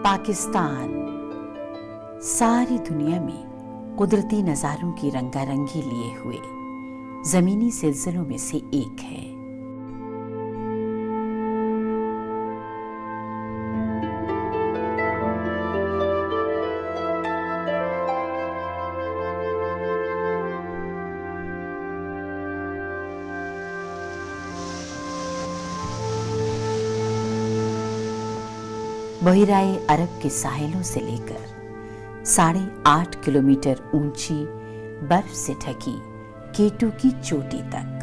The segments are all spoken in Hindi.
पाकिस्तान सारी दुनिया में कुदरती नज़ारों की रंगारंगी लिए हुए ज़मीनी सिलसिलों में से एक है। बहिराए अरब के साहिलों से लेकर 8.5 किलोमीटर ऊंची बर्फ से ढकी केटू की चोटी तक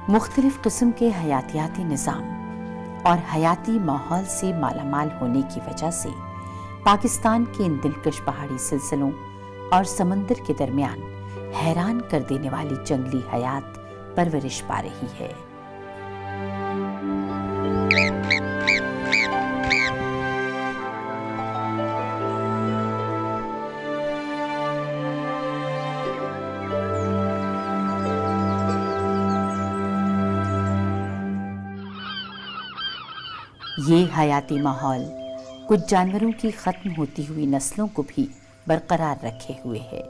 मुख्तलिफ किस्म के हयातियाती निज़ाम और हयाती माहौल से मालामाल होने की वजह से पाकिस्तान के इन दिलकश पहाड़ी सिलसिलों और समंदर के दरमियान हैरान कर देने वाली जंगली हयात परवरिश पा रही है। ये हयाती माहौल कुछ जानवरों की खत्म होती हुई नस्लों को भी बरकरार रखे हुए है,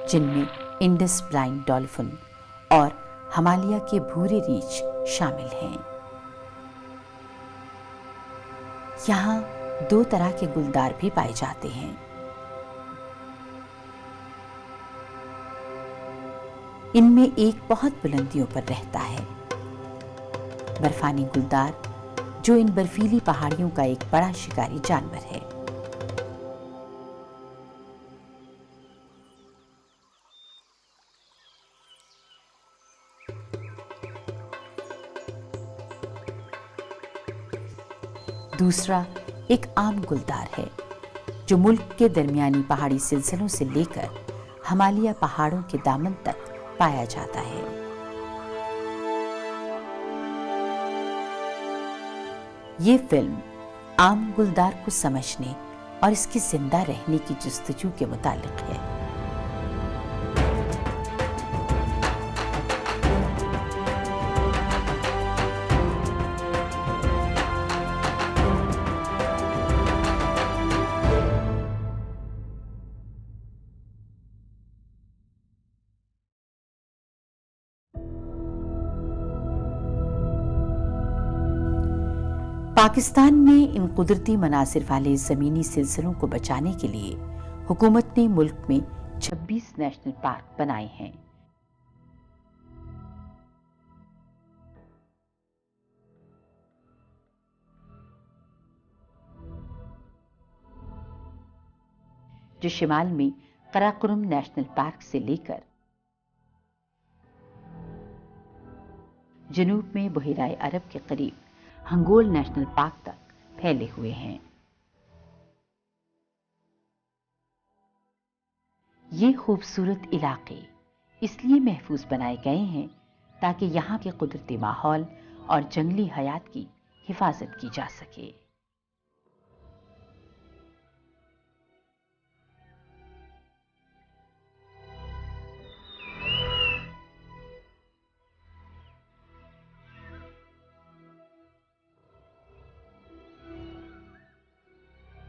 जिनमें इंडस ब्लाइंड डॉल्फिन और हिमालय के भूरे रीछ शामिल हैं। यहाँ 2 तरह के गुलदार भी पाए जाते हैं। इनमें एक बहुत बुलंदियों पर रहता है। बर्फानी गुलदार जो इन बर्फीली पहाड़ियों का एक बड़ा शिकारी जानवर है। दूसरा एक आम गुलदार है जो मुल्क के दरमियानी पहाड़ी सिलसिलों से लेकर हिमालय पहाड़ों के दामन तक पाया जाता है। ये फिल्म आम गुलदार को समझने और इसके जिंदा रहने की जस्तजू के मुतालिक है। पाकिस्तान में इन कुदरती मनासिर वाले ज़मीनी सिलसिलों को बचाने के लिए हुकूमत ने मुल्क में 26 नेशनल पार्क बनाए हैं। जो शिमाल में कराकोरम नेशनल पार्क से लेकर जनूब में बहिराए अरब के करीब हंगोल नेशनल पार्क तक फैले हुए हैं। ये खूबसूरत इलाके इसलिए महफूज बनाए गए हैं ताकि यहाँ के कुदरती माहौल और जंगली हयात की हिफाजत की जा सके।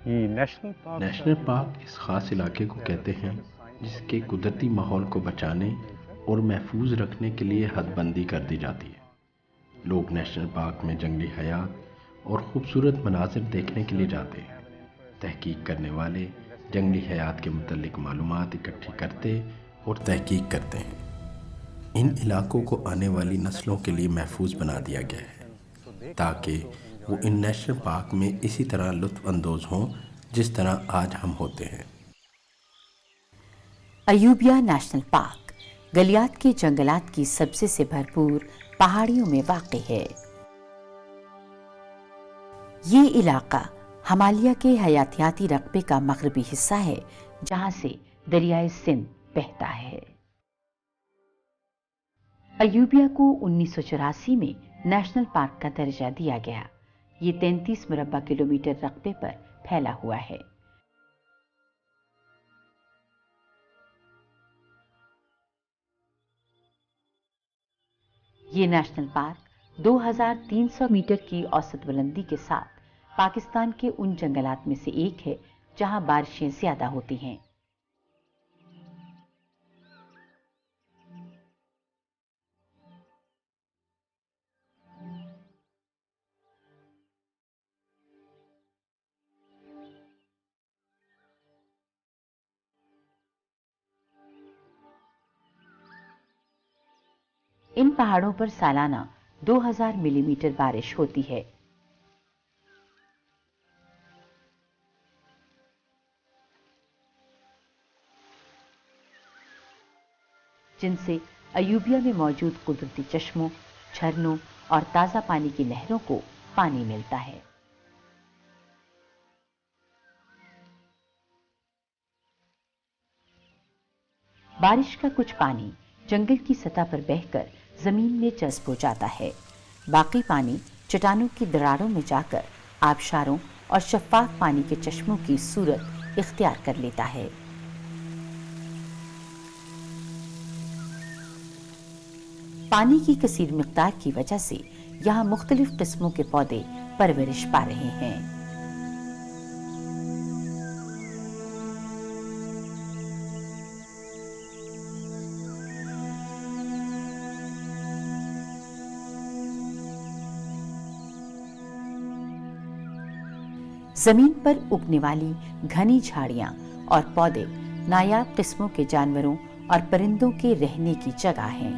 नेशनल पार्क इस खास इलाके को कहते हैं जिसके कुदरती माहौल को बचाने और महफूज रखने के लिए हदबंदी कर दी जाती है। लोग नेशनल पार्क में जंगली हयात और खूबसूरत मनाजिर देखने के लिए जाते हैं। तहकीक करने वाले जंगली हयात के मुतल्लिक मालूमात इकट्ठी करते और तहकीक करते हैं। इन इलाकों को आने वाली नस्लों के लिए महफूज बना दिया गया है ताकि वो इन नेशनल पार्क में इसी तरह लुत्फ़ अंदोज़ हों जिस तरह आज हम होते हैं। अयूबिया नेशनल पार्क गलियात के जंगलात की सबसे से भरपूर पहाड़ियों में वाक़ है। ये इलाका हिमालय के हयातियाती रकबे का मगरबी हिस्सा है जहां से दरियाए सिंध बहता है। अयूबिया को 1984 में नेशनल पार्क का दर्जा दिया गया। ये 33 मुरब्बा किलोमीटर रकबे पर फैला हुआ है। ये नेशनल पार्क 2300 मीटर की औसत बुलंदी के साथ पाकिस्तान के उन जंगलात में से एक है जहां बारिशें ज्यादा होती हैं। इन पहाड़ों पर सालाना 2000 मिलीमीटर बारिश होती है। जिनसे अयूबिया में मौजूद कुदरती चश्मों, झरनों और ताजा पानी की नहरों को पानी मिलता है। बारिश का कुछ पानी जंगल की सतह पर बहकर जमीन में जज्ब हो जाता है। बाकी पानी चट्टानों की दरारों में जाकर आबशारों और शफ्फाफ पानी के चश्मों की सूरत इख्तियार कर लेता है। पानी की कसीर मिक़दार की वजह से यहाँ मुख्तलिफ किस्मों के पौधे परवरिश पा रहे हैं। जमीन पर उगने वाली घनी झाड़ियां और पौधे नायाब किस्मों के जानवरों और परिंदों के रहने की जगह हैं।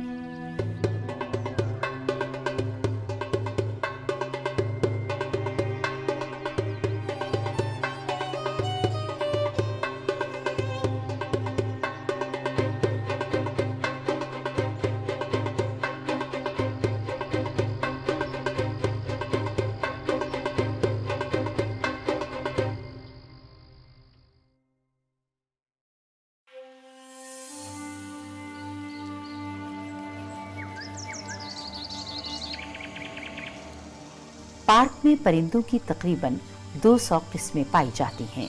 पार्क में परिंदों की तकरीबन 200 किस्में पाई जाती हैं,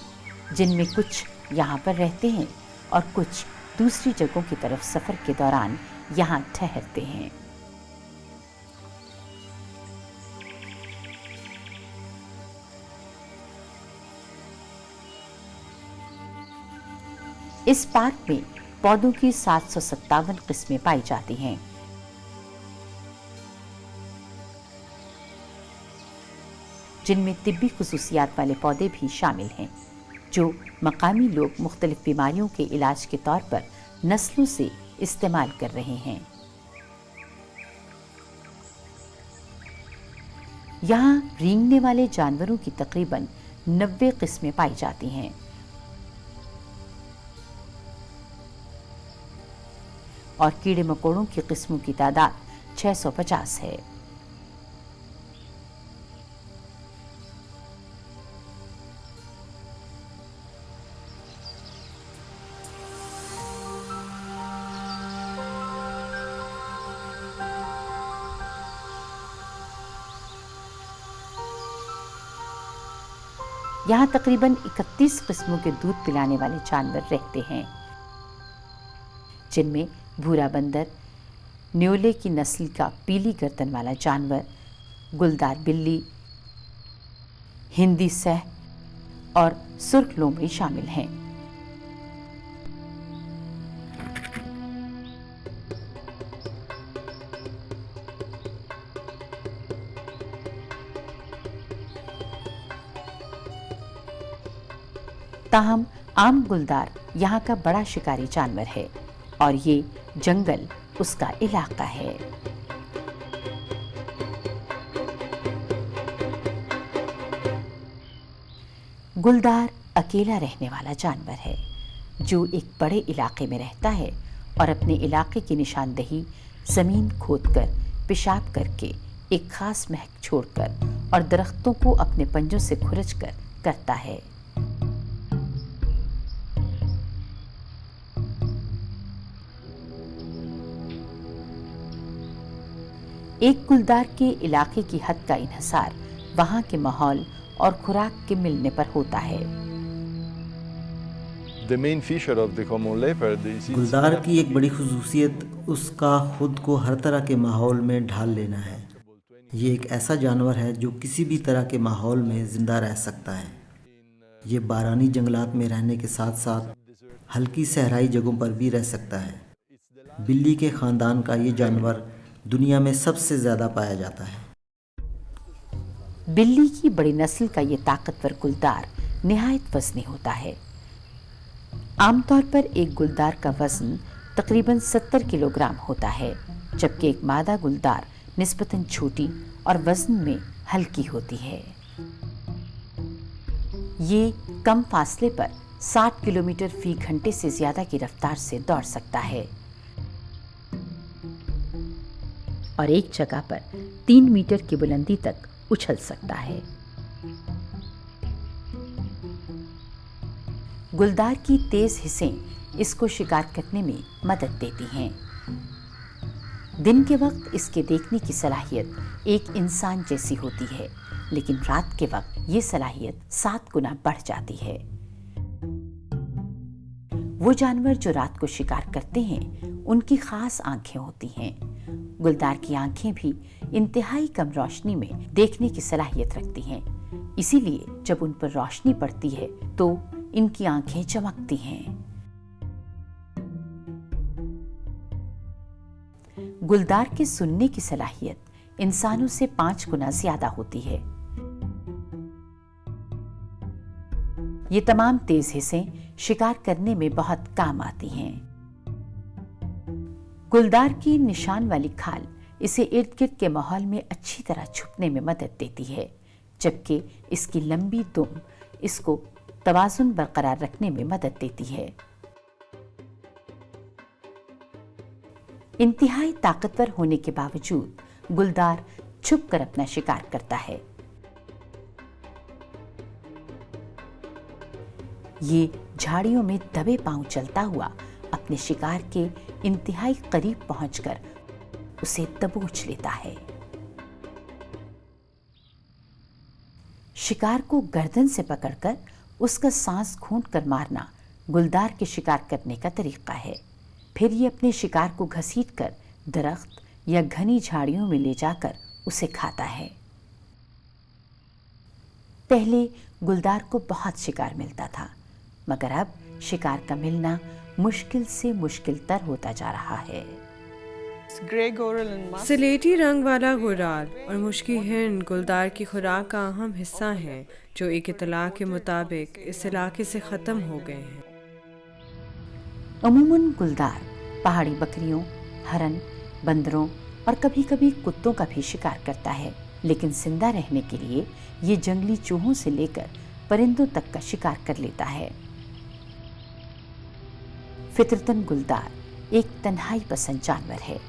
जिनमें कुछ यहाँ पर रहते हैं और कुछ दूसरी जगहों की तरफ सफर के दौरान यहाँ ठहरते हैं। इस पार्क में पौधों की 757 किस्में पाई जाती हैं। जिनमें तिब्बी खुसूसियात वाले पौधे भी शामिल हैं, जो मकामी लोग मुख्तलिफ बीमारियों के इलाज के तौर पर नस्लों से इस्तेमाल कर रहे हैं। यहाँ रेंगने वाले जानवरों की तकरीबन 90 किस्में पाई जाती हैं। और कीड़े मकोड़ों की किस्मों की तादाद 650 है। यहाँ तकरीबन 31 किस्मों के दूध पिलाने वाले जानवर रहते हैं, जिनमें भूरा बंदर, न्योले की नस्ल का पीली गर्दन वाला जानवर, गुलदार बिल्ली, हिंदी सह और सुर्ख लोमड़ी शामिल हैं। ताहम आम गुलदार यहाँ का बड़ा शिकारी जानवर है और ये जंगल उसका इलाका है। गुलदार अकेला रहने वाला जानवर है, जो एक बड़े इलाके में रहता है और अपने इलाके की निशानदेही जमीन खोदकर, पेशाब करके, एक खास महक छोड़कर और दरख्तों को अपने पंजों से खुरचकर करता है। एक गुलदार के इलाके की हद का इन्हिसार वहां के माहौल और खुराक के मिलने पर होता है। गुलदार की एक बड़ी खुसूसियत उसका खुद को हर तरह के माहौल में ढाल लेना है। ये एक ऐसा जानवर है जो किसी भी तरह के माहौल में ज़िंदा रह सकता है। ये बारानी जंगलात में रहने के साथ साथ हल्की सहराई जगहों पर भी रह सकता है। बिल्ली के ख़ानदान का ये जानवर दुनिया में सबसे ज़्यादा पाया जाता है। बिल्ली की बड़ी नस्ल का ये ताकतवर गुलदार निहायत वजनी होता है। आमतौर पर एक गुलदार का वजन तकरीबन 70 किलोग्राम होता है, जबकि एक मादा गुलदार निस्बतन छोटी और वजन में हल्की होती है। ये कम फासले पर 60 किलोमीटर फी घंटे से ज्यादा की रफ्तार से दौड़ सकता है और एक जगह पर 3 मीटर की बुलंदी तक उछल सकता है। गुलदार की तेज हिस्सें इसको शिकार करने में मदद देती हैं। दिन के वक्त इसके देखने की सलाहियत एक इंसान जैसी होती है, लेकिन रात के वक्त ये सलाहियत 7 गुना बढ़ जाती है। वो जानवर जो रात को शिकार करते हैं, उनकी खास आंखें होती हैं। गुलदार की आंखें भी इंतहाई कम रोशनी में देखने की सलाहियत रखती हैं। इसीलिए जब उन पर रोशनी पड़ती है तो इनकी आंखें चमकती हैं। गुलदार के सुनने की सलाहियत इंसानों से 5 गुना ज्यादा होती है। ये तमाम तेज हिस्सें शिकार करने में बहुत काम आती हैं। गुलदार की निशान वाली खाल इसे इर्द गिर्द के माहौल में अच्छी तरह छुपने में मदद देती है, जबकि इसकी लंबी दुम इसको तवाज़ुन बरकरार रखने में मदद देती है। इंतहाई ताकतवर होने के बावजूद गुलदार छुपकर अपना शिकार करता है। ये झाड़ियों में दबे पांव चलता हुआ अपने शिकार के इंतहाई करीब पहुंचकर उसे दबोच लेता है। शिकार को गर्दन से पकड़कर उसका सांस घूंटकर मारना गुलदार के शिकार करने का तरीका है। फिर ये अपने शिकार को घसीटकर दरख्त या घनी झाड़ियों में ले जाकर उसे खाता है। पहले गुलदार को बहुत शिकार मिलता था, मगर अब शिकार का मिलना मुश्किल से मुश्किल तर होता जा रहा है। स्लेटी रंग वाला गुराल और मुश्की हिरन गुलदार की खुराक का अहम हिस्सा है, जो एक इत्तला के मुताबिक इस इलाके से ख़त्म हो गए हैं। अमूमन गुलदार पहाड़ी बकरियों, हरन, बंदरों और कभी कभी कुत्तों का भी शिकार करता है, लेकिन जिंदा रहने के लिए ये जंगली चूहों से लेकर परिंदों तक का शिकार कर लेता है। फितरतन गुलदार एक तन्हाई पसंद जानवर है।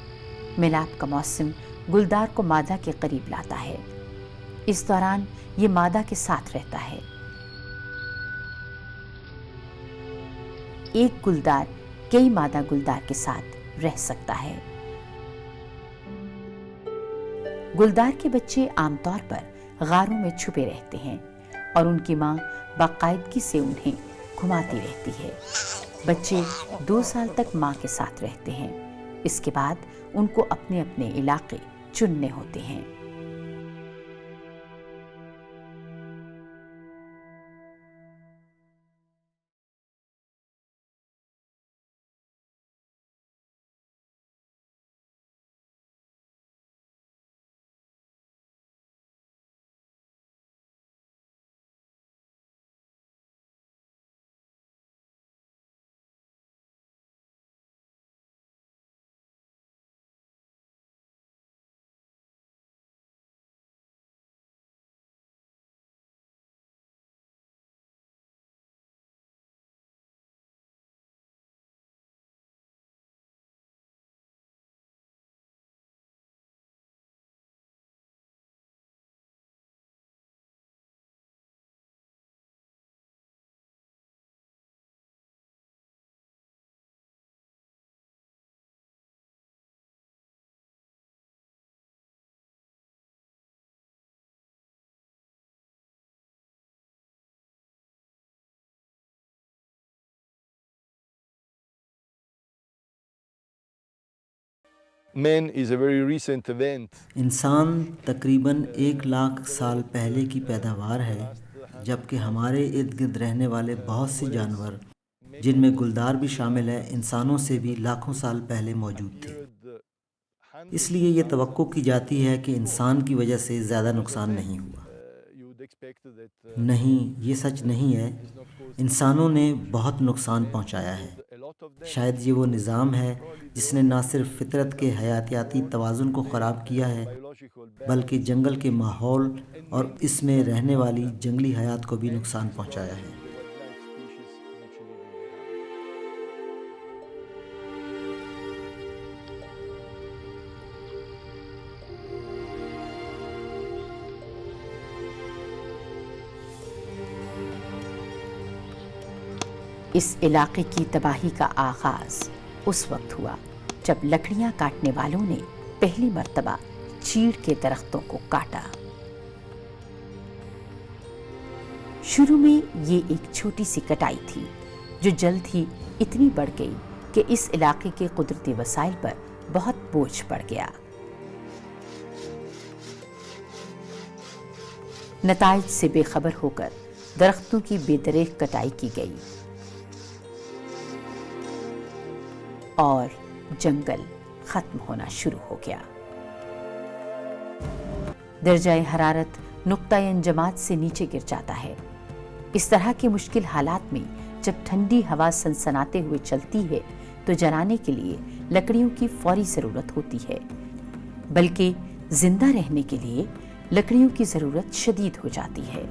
मिलाप का मौसम गुलदार को मादा के करीब लाता है। इस दौरान ये मादा के साथ रहता है। एक गुलदार कई मादा गुलदार के साथ रह सकता है। गुलदार के बच्चे आमतौर पर गारों में छुपे रहते हैं और उनकी मां बाकायदगी से उन्हें घुमाती रहती है। बच्चे 2 साल तक मां के साथ रहते हैं। इसके बाद उनको अपने अपने इलाके चुनने होते हैं। Man is a very recent event. इंसान तकरीबन 1 लाख साल पहले की पैदावार है, जबकि हमारे इर्द गिर्द रहने वाले बहुत से जानवर, जिनमें गुलदार भी शामिल है, इंसानों से भी लाखों साल पहले मौजूद थे। इसलिए ये तवक्को की जाती है कि इंसान की वजह से ज़्यादा नुकसान नहीं हुआ। नहीं, ये सच नहीं है। इंसानों ने बहुत नुकसान पहुंचाया है। शायद ये वो निज़ाम है जिसने न सिर्फ फितरत के हयातियाती तवाज़ुन को ख़राब किया है, बल्कि जंगल के माहौल और इसमें रहने वाली जंगली हयात को भी नुकसान पहुंचाया है। इस इलाके की तबाही का आगाज उस वक्त हुआ जब लकड़ियां काटने वालों ने पहली मर्तबा चीड़ के दरख्तों को काटा। शुरू में ये एक छोटी सी कटाई थी जो जल्द ही इतनी बढ़ गई कि इस इलाके के कुदरती वसाइल पर बहुत बोझ पड़ गया। नताइज से बेखबर होकर दरख्तों की बेदरेक कटाई की गई और जंगल खत्म होना शुरू हो गया। दर्जाए हरारत नुक्ता अंजमात से नीचे गिर जाता है। इस तरह के मुश्किल हालात में जब ठंडी हवा सनसनाते हुए चलती है तो जलाने के लिए लकड़ियों की फौरी ज़रूरत होती है, बल्कि जिंदा रहने के लिए लकड़ियों की ज़रूरत शदीद हो जाती है।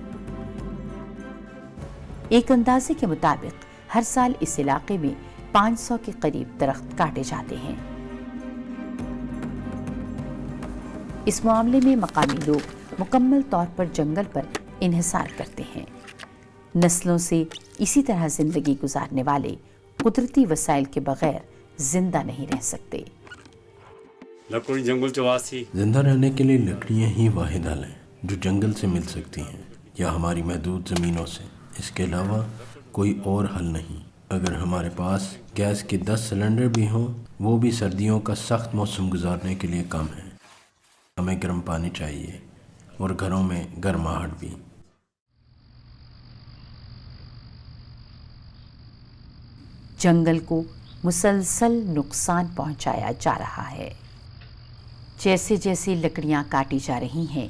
एक अंदाजे के मुताबिक हर साल इस इलाके में 500 के करीब दरख्त काटे जाते हैं। इस मामले में मकामी लोग मुकम्मल तौर पर जंगल पर इन्हिसार करते हैं। नस्लों से इसी तरह जिंदगी गुजारने वाले कुदरती वसाइल के बगैर जिंदा नहीं रह सकते। लकड़ी जंगल चवासी जिंदा रहने के लिए लकड़ियाँ ही वाहिद हल हैं जो जंगल से मिल सकती हैं या हमारी महदूद ज़मीनों से। इसके अलावा कोई और हल नहीं। अगर हमारे पास गैस के 10 सिलेंडर भी हों, वो भी सर्दियों का सख्त मौसम गुजारने के लिए कम है। हमें गर्म पानी चाहिए और घरों में गर्माहट भी। जंगल को मुसलसल नुकसान पहुंचाया जा रहा है। जैसे जैसे लकड़ियां काटी जा रही हैं,